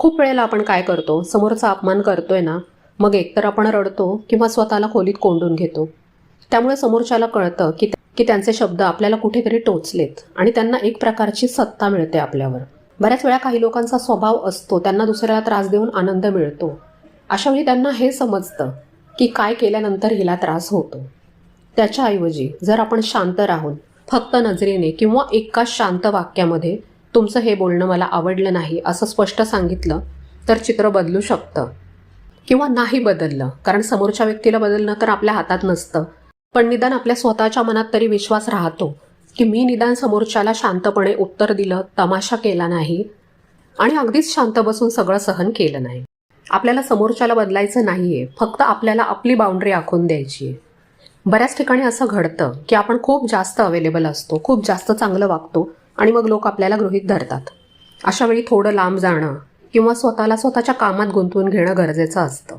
खूप वेळेला आपण काय करतो, समोरचा अपमान करतोय ना, मग एकतर आपण रडतो किंवा स्वतःला खोलीत कोंडून घेतो. त्यामुळे समोरच्याला कळतं की त्यांचे शब्द आपल्याला कुठेतरी टोचलेत आणि त्यांना एक प्रकारची सत्ता मिळते आपल्यावर. बऱ्याच वेळा काही लोकांचा स्वभाव असतो, त्यांना दुसऱ्याला त्रास देऊन आनंद मिळतो. अशा वेळी त्यांना हे समजतं की काय केल्यानंतर हिला त्रास होतो. त्याच्याऐवजी जर आपण शांत राहून फक्त नजरेने किंवा एका शांत वाक्यामध्ये तुमचं हे बोलणं मला आवडलं नाही असं स्पष्ट सांगितलं तर चित्र बदलू शकतं. किंवा नाही बदललं, कारण समोरच्या व्यक्तीला बदलणं तर आपल्या हातात नसतं, पण निदान आपल्या स्वतःच्या मनात तरी विश्वास राहतो की मी निदान समोरच्याला शांतपणे उत्तर दिलं, तमाशा केला नाही आणि अगदीच शांत बसून सगळं सहन केलं नाही. आपल्याला समोरच्याला बदलायचं नाहीये, फक्त आपल्याला आपली बाउंड्री आखून द्यायची आहे. बऱ्याच ठिकाणी असं घडतं की आपण खूप जास्त अवेलेबल असतो, खूप जास्त चांगलं वागतो आणि मग लोक आपल्याला गृहीत धरतात. अशा वेळी थोडं लांब जाणं किंवा स्वतःला स्वतःच्या कामात गुंतवून घेणं गरजेचं असतं.